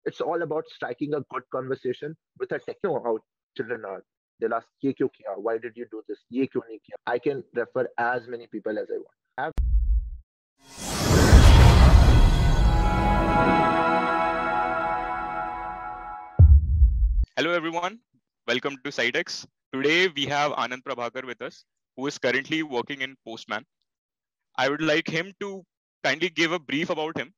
It's all about striking a good conversation with a tech. You know how children are. They'll ask, "Ye kyun kiya? Why did you do this? Ye kyun nahi kiya?" I can refer as many people as I want. Have Hello everyone, welcome to SiteX. Today we have Anand Prabhakar with us, who is currently working in Postman. I would like him to kindly give a brief about him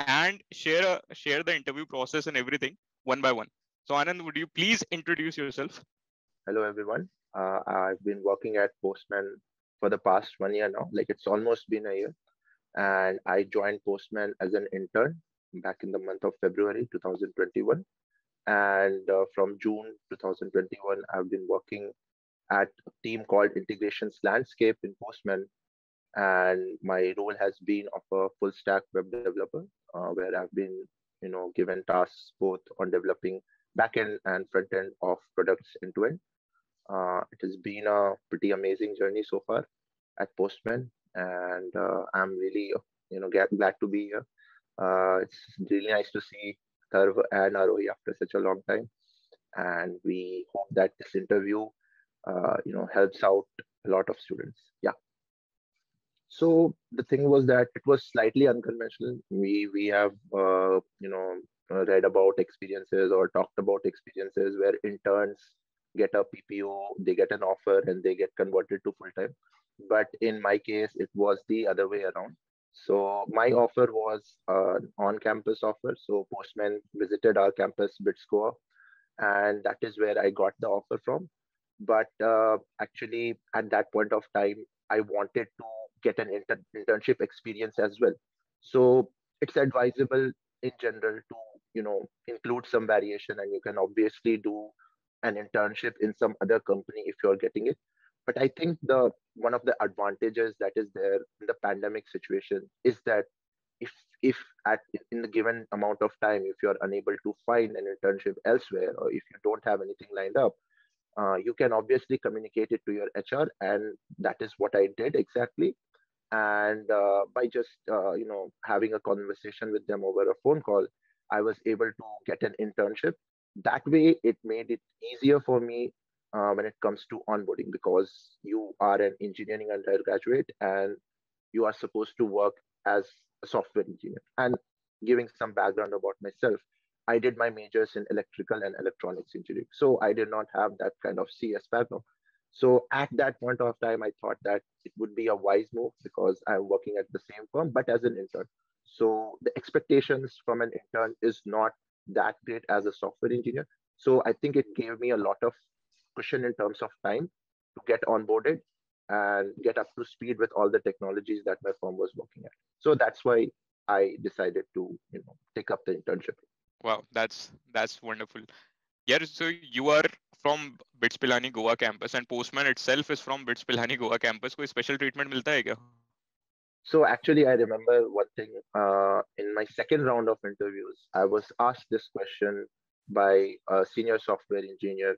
and share the interview process and everything one by one. So Anand, would you please introduce yourself? Hello, everyone. I've been working at Postman for the past 1 year now. Like it's almost been a year. And I joined Postman as an intern back in the month of February 2021. And from June 2021, I've been working at a team called Integrations Landscape in Postman. And my role has been of a full stack web developer, where I've been, given tasks both on developing backend and front end of products end to end. It has been a pretty amazing journey so far at Postman, and I'm really, glad to be here. It's really nice to see Atharva and Arohi after such a long time, and we hope that this interview, helps out a lot of students. Yeah. So the thing was that it was slightly unconventional. We have read about experiences or talked about experiences where interns get a PPO, they get an offer, and they get converted to full time. But in my case, it was the other way around. So my offer was an on-campus offer. So Postman visited our campus, Bitscoa, and that is where I got the offer from. But actually, at that point of time, I wanted to get an internship experience as well. So it's advisable in general to include some variation, and you can obviously do an internship in some other company if you're getting it. But I think the one of the advantages that is there in the pandemic situation is that if if at in the given amount of time, if you're unable to find an internship elsewhere, or if you don't have anything lined up, you can obviously communicate it to your HR, and that is what I did exactly. And by just having a conversation with them over a phone call, I was able to get an internship. That way, it made it easier for me when it comes to onboarding, because you are an engineering undergraduate and you are supposed to work as a software engineer. And giving some background about myself, I did my majors in electrical and electronics engineering. So I did not have that kind of CS background. So at that point of time, I thought that it would be a wise move because I'm working at the same firm, but as an intern. So the expectations from an intern is not that great as a software engineer. So I think it gave me a lot of cushion in terms of time to get onboarded and get up to speed with all the technologies that my firm was working at. So that's why I decided to, take up the internship. Wow, that's wonderful. Yeah, so you are from BITS Pilani Goa campus and Postman itself is from BITS Pilani Goa campus. कोई special treatment मिलता है क्या? So actually, I remember one thing. In my second round of interviews, I was asked this question by a senior software engineer.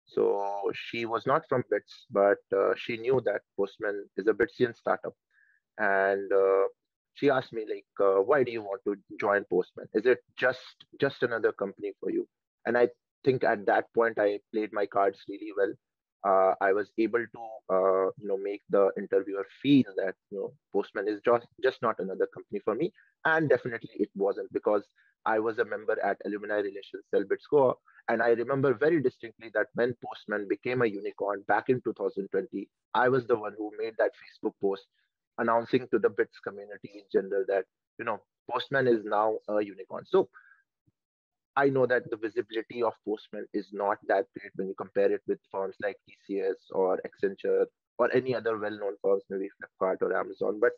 So she was not from BITS, but she knew that Postman is a Bitsian startup, and she asked me like, "Why do you want to join Postman? Is it just another company for you?" And I think at that point I played my cards really well. I was able to make the interviewer feel that Postman is just not another company for me, and definitely it wasn't, because I was a member at Alumni Relations Cell Score, and I remember very distinctly that when Postman became a unicorn back in 2020, I was the one who made that Facebook post announcing to the bits community in general that Postman is now a unicorn. So I know that the visibility of Postman is not that great when you compare it with firms like TCS or Accenture or any other well-known firms, maybe Flipkart or Amazon. But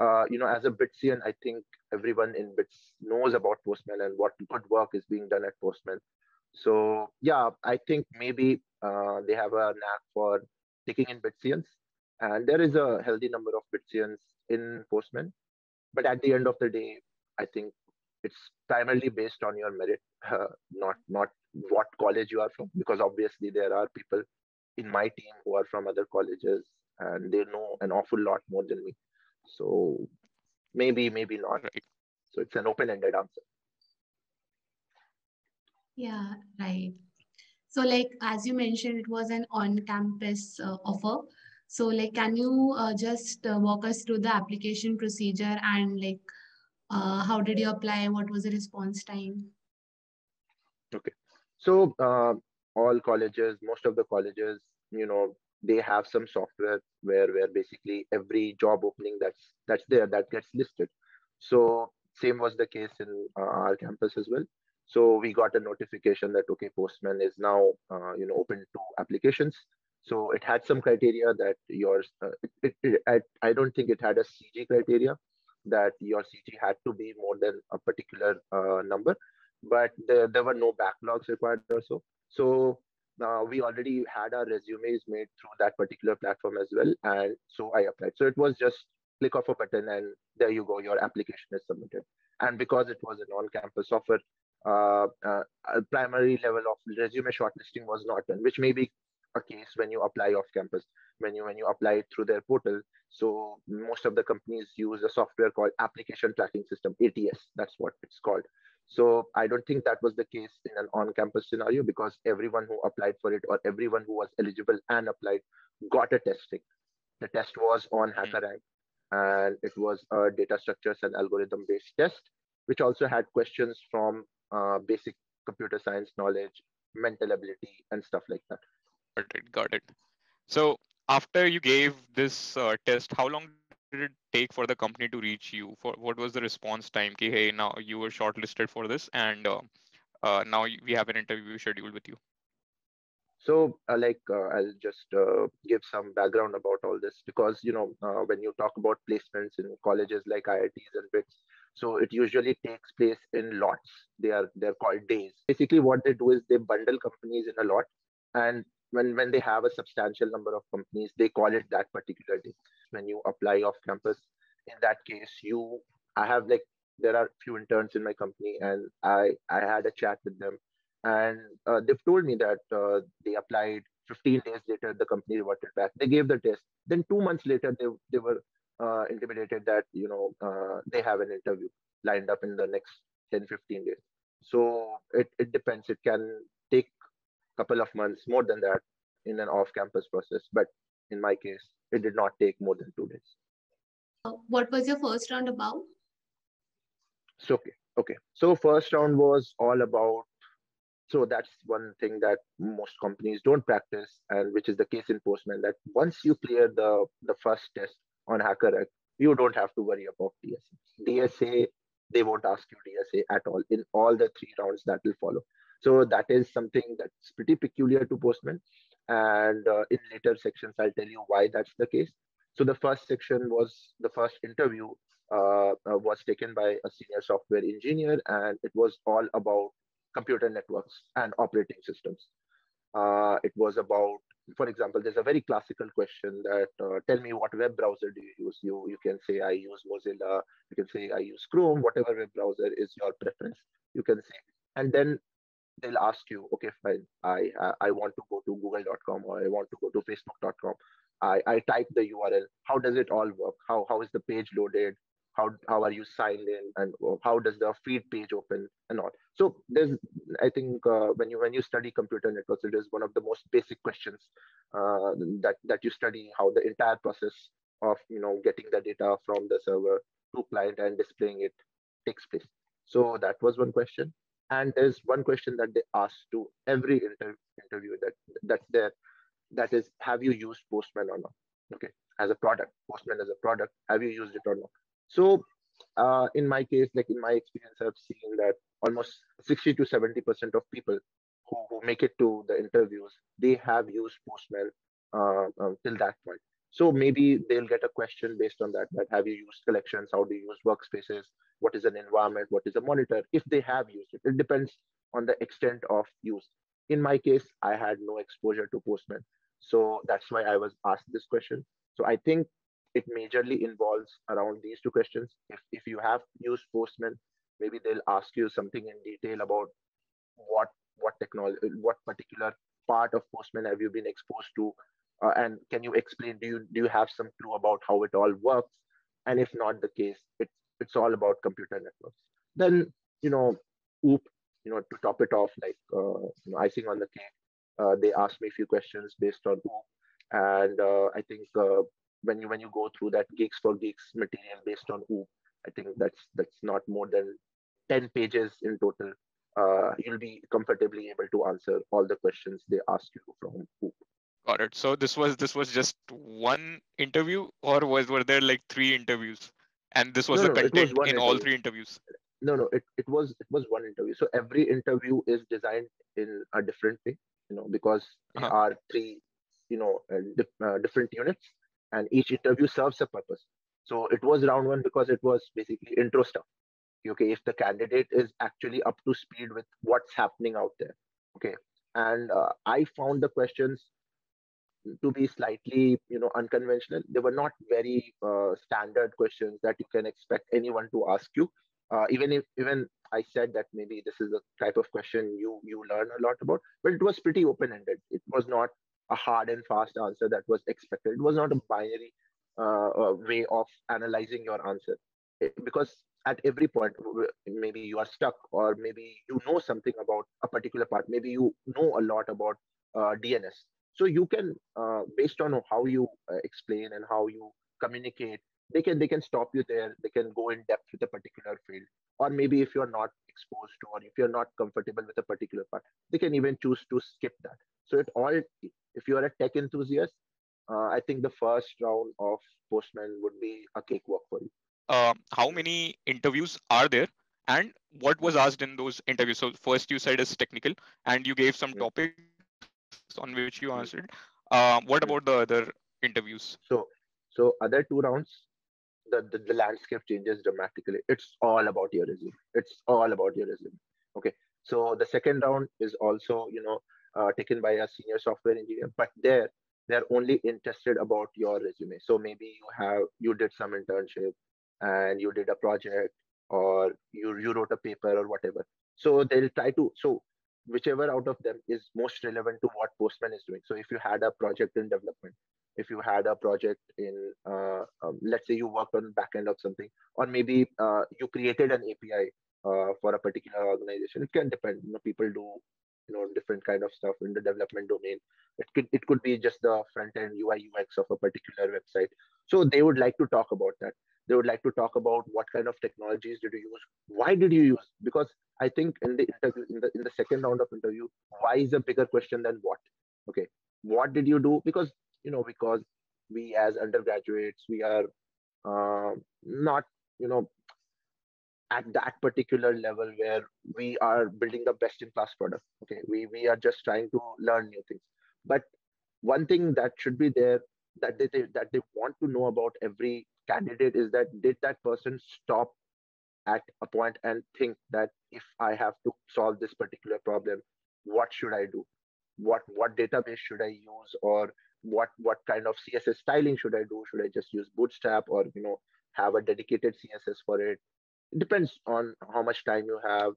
as a Bitsian, I think everyone in Bits knows about Postman and what good work is being done at Postman. So yeah, I think maybe they have a knack for taking in Bitsians, and there is a healthy number of Bitsians in Postman. But at the end of the day, I think it's primarily based on your merit, not what college you are from, because obviously there are people in my team who are from other colleges and they know an awful lot more than me. So maybe not. Right. So it's an open-ended answer. Yeah, right. So, like, as you mentioned, it was an on-campus offer. So, like, can you just walk us through the application procedure and like how did you apply? What was the response time? Okay. So all colleges, most of the colleges, they have some software where basically every job opening that's there that gets listed. So same was the case in our campus as well. So we got a notification that okay, Postman is now open to applications. So it had some criteria that yours. I don't think it had a CG criteria that your CG had to be more than a particular number, but there were no backlogs required or so. So we already had our resumes made through that particular platform as well. And so I applied. So it was just click of a button and there you go, your application is submitted. And because it was an on-campus offer, a primary level of resume shortlisting was not done, which may be a case when you apply off campus, when you apply it through their portal. So most of the companies use a software called application tracking system, ATS. That's what it's called. So I don't think that was the case in an on-campus scenario because everyone who applied for it or everyone who was eligible and applied got a testing. The test was on Mhm. HackerRank, and it was a data structures and algorithm based test, which also had questions from basic computer science knowledge, mental ability, and stuff like that. Got it. Got it. So after you gave this test, how long did it take for the company to reach you? For what was the response time? Ki, hey, now you were shortlisted for this, and now we have an interview scheduled with you. So, I'll just give some background about all this because when you talk about placements in colleges like IITs and BITS, so it usually takes place in lots. They're called days. Basically, what they do is they bundle companies in a lot, and when they have a substantial number of companies, they call it that particular day. When you apply off campus, in that case, I have like there are few interns in my company, and I had a chat with them and they've told me that they applied 15 days later the company reverted back, they gave the test, then 2 months later they were intimidated that they have an interview lined up in the next 10-15 days. So it depends, it can take a couple of months more than that in an off campus process, but in my case it did not take more than 2 days. What was your first round about? So okay, so first round was all about. So that's one thing that most companies don't practice, and which is the case in Postman. That once you clear the first test on HackerRank, you don't have to worry about DSA. DSA, they won't ask you DSA at all in all the three rounds that will follow. So that is something that's pretty peculiar to Postman. And in later sections, I'll tell you why that's the case. So the first section was the first interview was taken by a senior software engineer, and it was all about computer networks and operating systems. It was about, for example, there's a very classical question that tell me what web browser do you use? You can say I use Mozilla. You can say I use Chrome. Whatever web browser is your preference, you can say. And then they'll ask you, okay, fine, I want to go to google.com or I want to go to facebook.com. I type the URL. How does it all work? How is the page loaded? How are you signed in, and how does the feed page open and all? So there's, I think when you study computer networks, it is one of the most basic questions that you study, how the entire process of getting the data from the server to client and displaying it takes place. So that was one question. And there's one question that they ask to every interview that's there, that is, have you used Postman or not? Okay, as a product, Postman as a product, have you used it or not? So in my case, like in my experience, I've seen that almost 60 to 70% of people who make it to the interviews, they have used Postman till that point. So maybe they'll get a question based on that, that have you used collections? How do you use workspaces? What is an environment? What is a monitor? If they have used it, it depends on the extent of use. In my case, I had no exposure to Postman. So that's why I was asked this question. So I think it majorly involves around these two questions. If you have used Postman, maybe they'll ask you something in detail about what technology, what particular part of Postman have you been exposed to, and can you explain? Do you have some clue about how it all works? And if not the case, it's all about computer networks. Then you know, OOP. to top it off, like icing on the cake, they asked me a few questions based on who, and I think when you go through that Geeks for Geeks material based on who, I think that's not more than 10 pages in total. You'll be comfortably able to answer all the questions they ask you from who. Got it. So this was just one interview, or were there like three interviews, and this was No, the no, it was content one in all interview. three interviews? No, it was one interview. So every interview is designed in a different way, because there Uh-huh. are three, different units, and each interview serves a purpose. So it was round one because it was basically intro stuff. Okay, if the candidate is actually up to speed with what's happening out there. Okay, and I found the questions to be slightly unconventional. They were not very standard questions that you can expect anyone to ask you. Even I said that maybe this is a type of question you learn a lot about, but it was pretty open ended. It was not a hard and fast answer that was expected. It was not a binary way of analyzing your answer. Because at every point, maybe you are stuck, or maybe you know something about a particular part, maybe you know a lot about DNS. So you can, based on how you explain and how you communicate, they can stop you there. They can go in depth with a particular field, or maybe if you're not exposed to, or if you're not comfortable with a particular part, they can even choose to skip that. So it all, if you are a tech enthusiast, I think the first round of Postman would be a cakewalk for you. How many interviews are there, and what was asked in those interviews? So first you said is technical, and you gave some Mm, topics on which you answered. mm, What about the other mm. interviews? So other two rounds, the landscape changes dramatically. It's all about your resume. It's all about your resume. Okay. So the second round is also, taken by a senior software engineer, but they're only interested about your resume. So maybe you did some internship, and you did a project, or you wrote a paper or whatever. So they'll try to, so whichever out of them is most relevant to what Postman is doing. So if you had a project in development, if you had a project in, let's say you worked on back end of something, or maybe you created an API for a particular organization. It can depend. People do different kind of stuff in the development domain. It could be just the front end UI UX of a particular website. So they would like to talk about that. They would like to talk about what kind of technologies did you use, why did you use, because I think in the interview, in the second round of interview, why is a bigger question than what. Okay, what did you do? Because we as undergraduates, we are not you know at that particular level where we are building the best in class product. Okay, we are just trying to learn new things. But one thing that should be there, that they want to know about every candidate, is that did that person stop at a point and think that if I have to solve this particular problem, what should I do? What database should I use, or what kind of CSS styling should I do? Should I just use Bootstrap, or have a dedicated CSS for it? It depends on how much time you have,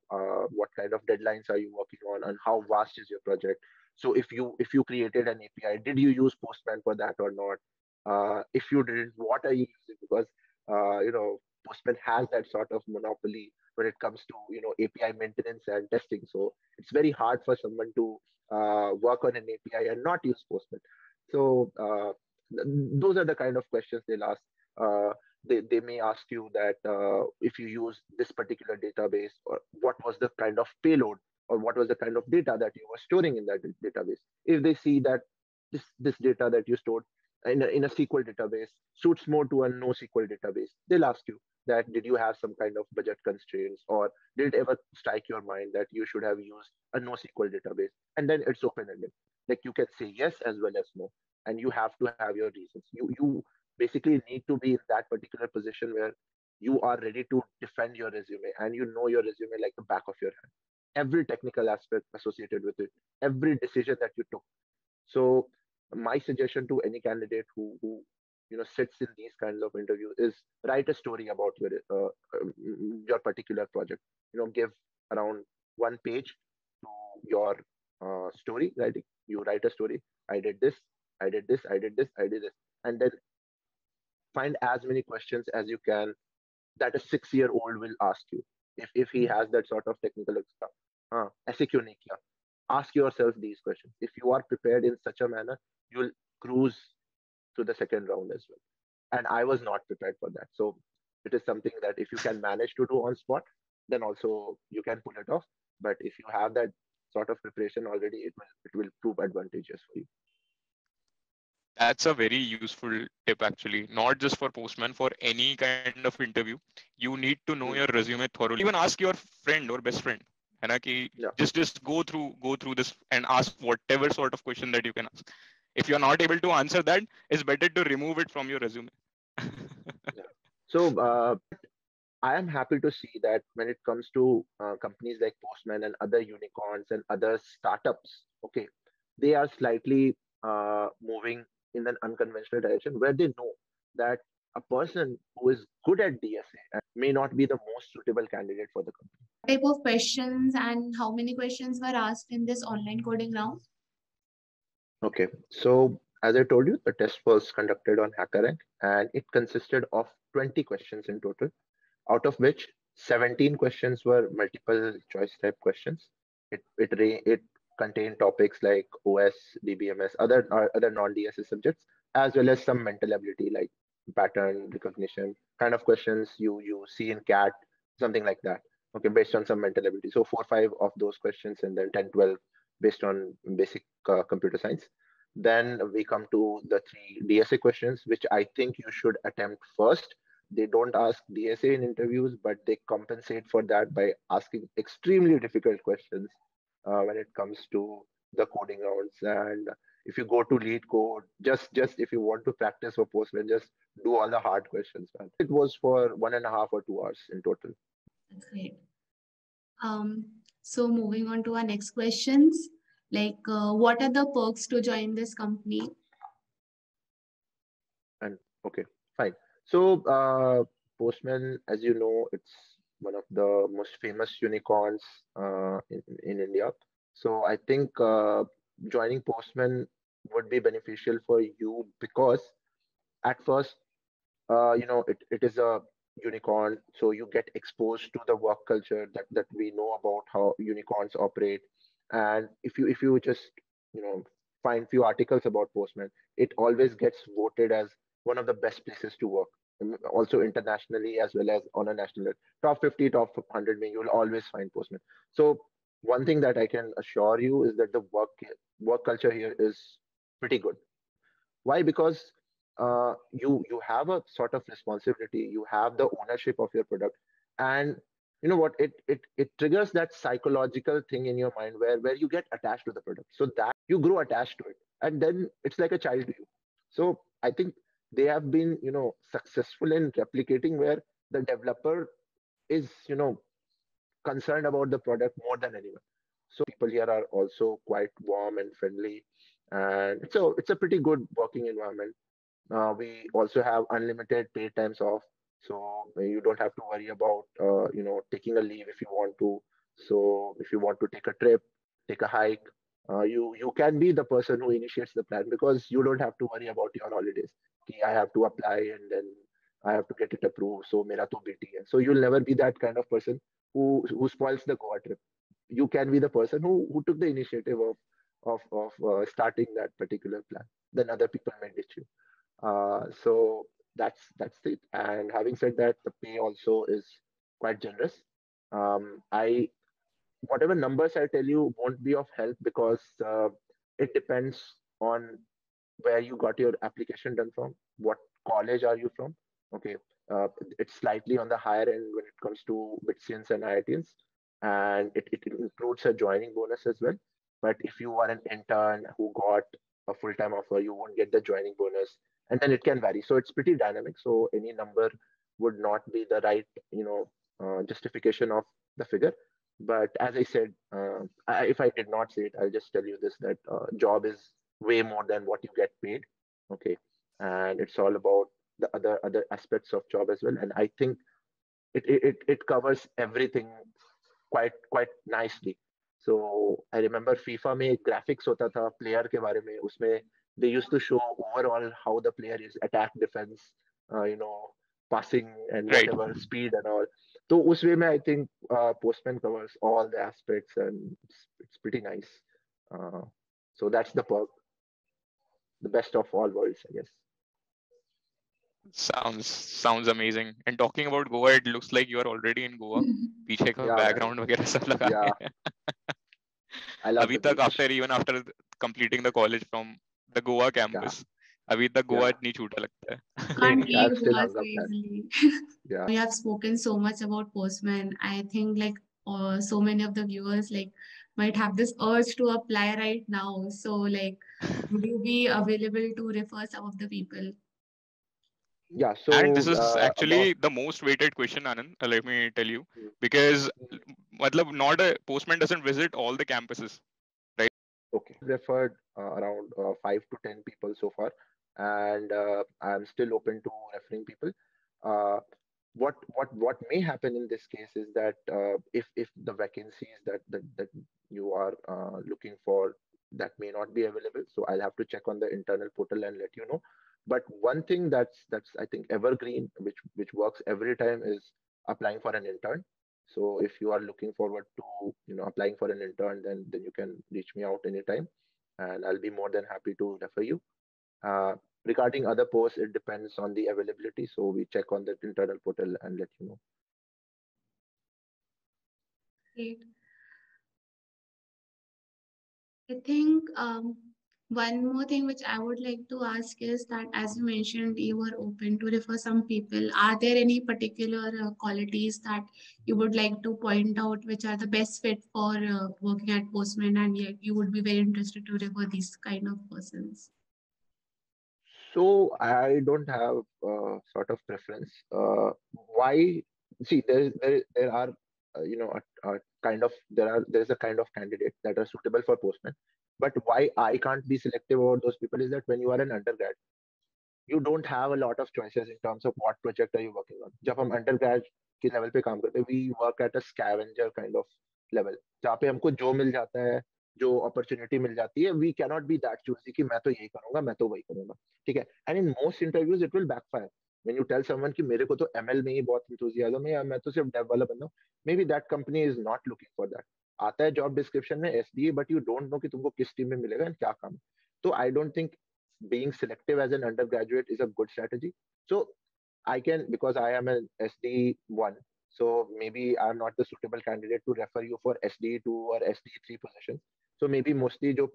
what kind of deadlines are you working on, and how vast is your project. So if you created an API, did you use Postman for that or not? If you didn't, what are you using? Because Postman has that sort of monopoly when it comes to API maintenance and testing. So it's very hard for someone to work on an API and not use Postman. So those are the kind of questions they'll ask. They may ask you that if you use this particular database, or what was the kind of payload, or what was the kind of data that you were storing in that database. If they see that this data that you stored in a SQL database suits more to a NoSQL database, they'll ask you that did you have some kind of budget constraints, or did it ever strike your mind that you should have used a NoSQL database? And then it's open-ended. Like you can say yes as well as no, and you have to have your reasons. You basically need to be in that particular position where you are ready to defend your resume, and you know your resume like the back of your hand, every technical aspect associated with it, every decision that you took. So my suggestion to any candidate who sits in these kinds of interviews is write a story about your particular project. Give around 1 page to your story. Right, you write a story. I did this, I did this, I did this, I did this, and then find as many questions as you can that a 6-year-old will ask you, if he has that sort of technical stuff. ऐसे क्यों नहीं किया? Ask yourself these questions. If you are prepared in such a manner, you'll cruise to the second round as well. And I was not prepared for that. So it is something that if you can manage to do on spot, then also you can pull it off. But if you have that sort of preparation already, it will prove advantageous for you. That's a very useful tip actually, not just for Postman, for any kind of interview. You need to know your Hmm. resume thoroughly. Even ask your friend or best friend. है ना कि Yeah, just go through this and ask whatever sort of question that you can ask. If you're not able to answer that, it's better to remove it from your resume. yeah. So I am happy to see that when it comes to companies like Postman and other unicorns and other startups, okay, they are slightly moving in an unconventional direction where they know that a person who is good at DSA may not be the most suitable candidate for the company. Type of questions and how many questions were asked in this online coding round? Okay, so as I told you, the test was conducted on HackerRank and it consisted of 20 questions in total, out of which 17 questions were multiple choice type questions. It contained topics like OS, DBMS, other non-DSA subjects, as well as some mental ability like pattern recognition kind of questions you see in CAT, something like that. Okay, based on some mental ability. So 4 5 of those questions, and then 10 12 based on basic computer science. Then we come to the three DSA questions, which I think you should attempt first. They don't ask DSA in interviews, but they compensate for that by asking extremely difficult questions when it comes to the coding rounds. And if you go to lead code, just if you want to practice for Postman, just do all the hard questions, man. It was for 1.5 or 2 hours in total. Great. So moving on to our next questions, like what are the perks to join this company? And okay, fine. So Postman, as you know, it's one of the most famous unicorns in India. So I think joining Postman would be beneficial for you because at first, it is a unicorn, so you get exposed to the work culture that we know about how unicorns operate. And if you just find few articles about Postman, it always gets voted as one of the best places to work. Also internationally as well as on a national level. Top 50, top 100, you'll always find Postman. So one thing that I can assure you is that the work culture here is pretty good. Why? Because you have a sort of responsibility. You have the ownership of your product, and you know what? It triggers that psychological thing in your mind where you get attached to the product. So that you grow attached to it, and then it's like a child to you. So I think they have been successful in replicating where the developer is concerned about the product more than anyone. So people here are also quite warm and friendly, and it's a pretty good working environment. We also have unlimited paid times off, so you don't have to worry about taking a leave if you want to. So if you want to take a trip, take a hike, you can be the person who initiates the plan because you don't have to worry about your holidays. Ki, I have to apply and then I have to get it approved. So mera to BT hai. So you'll never be that kind of person who spoils the Goa trip. You can be the person who took the initiative of starting that particular plan. Then other people may ditch you. So that's it. And having said that, the pay also is quite generous. I Whatever numbers I tell you won't be of help because it depends on where you got your application done from, what college are you from. Okay, uh, it's slightly on the higher end when it comes to BITSIANs and IITians, and it includes a joining bonus as well. But if you are an intern who got a full-time offer, you won't get the joining bonus, and then it can vary. So it's pretty dynamic. So any number would not be the right, justification of the figure. But as I said, if I did not say it, I'll just tell you this: that job is way more than what you get paid. Okay, and it's all about the other aspects of job as well. And I think it covers everything quite nicely. So I remember FIFA में एक graphics होता था player के बारे में, उसमें they used to show overall how the player is attack, defense, passing and Right. whatever speed and all. So us way mein, I think Postman covers all the aspects and it's pretty nice. Uh, so that's the perk, the best of all worlds, I guess. Sounds amazing. And talking about Goa, it looks like you are already in Goa. पीछे का Yeah, man. background वगैरह सब लगा Yeah, है. I love अभी the तक beach. even after completing the college from the Goa Yeah, campus, अभी तक गोवा yeah. नहीं छूटा लगता है. Can't Nee, I'm leave still Goa on so the plan. easily. Yeah. We have spoken so much about Postman. I think like so many of the viewers like might have this urge to apply right now. So like, would you be available to refer some of the people? Yeah, And this so is about actually the most weighted question, Anand. Let me tell you, because matlab, not a postman doesn't visit all the campuses, right? okay, referred around 5 to 10 people so far, and I'm still open to referring people. Uh, what may happen in this case is that if the vacancies that you are looking for that may not be available, so I'll have to check on the internal portal and let you know. But one thing that's I think evergreen, which works every time, is applying for an intern. So if you are looking forward to applying for an intern, then you can reach me out anytime, and I'll be more than happy to refer you. Uh, Regarding other posts, it depends on the availability. So we check on the internal portal and let you know. Great. I think one more thing which I would like to ask is that as you mentioned, you were open to refer some people. Are there any particular qualities that you would like to point out which are the best fit for working at Postman and yet you would be very interested to refer these kind of persons? So I don't have sort of preference. Why? See, there are a kind of there's a kind of candidate that are suitable for postman. But why I can't be selective about those people is that when you are an undergrad, you don't have a lot of choices in terms of what project are you working on. जब हम undergrad के level पे काम करते हैं, we work at a scavenger kind of level, जहाँ पे हमको जो मिल जाता है, जो opportunity मिल जाती है, we cannot be that choosy कि मैं तो यही करूंगा, मैं तो वही करूंगा, ठीक है? And in most interviews it will backfire. When you tell someone कि मेरे को तो ML में ही बहुत enthusiasm है या मैं तो सिर्फ dev वाला बंदा हूँ, maybe that company is not looking for that. आता है job description में SDA, but you don't know कि तुमको किस team में मिलेगा and क्या काम. तो I don't think being selective as an undergraduate is a good strategy. So I can, because I am an SD1, so maybe I'm not the suitable candidate to refer you for SD2 or SD3 positions. So maybe mostly the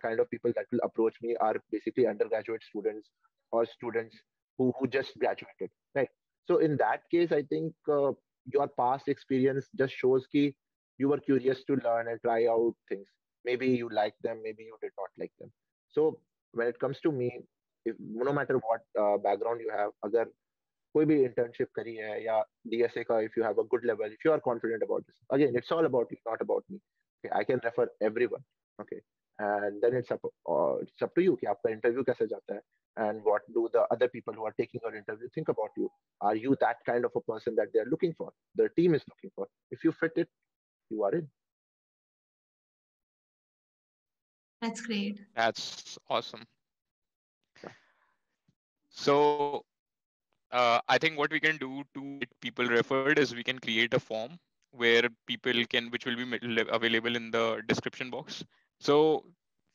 kind of people that will approach me are basically undergraduate students or students who just graduated, right? So in that case, I think your past experience just shows that you were curious to learn and try out things. Maybe you liked them, maybe you did not like them. So when it comes to me, if no matter what background you have, अगर कोई भी internship करी है या DSA का, if you have a good level, if you are confident about this, again, it's all about you, not about me. Okay, I can refer everyone. Okay, and then it's up to you कि आपका interview कैसे जाता है, and what do the other people who are taking your interview think about you? Are you that kind of a person that they are looking for? The team is looking for. If you fit it, you are in. That's great. That's awesome. Yeah. So I think what we can do to get people referred is we can create a form where people can, which will be available in the description box. So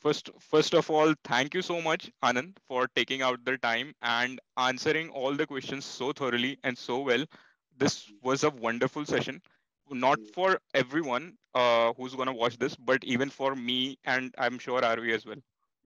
first of all, thank you so much, Anand, for taking out the time and answering all the questions so thoroughly and so well. This was a wonderful session. Not for everyone who's gonna watch this, but even for me and I'm sure Arohi as well.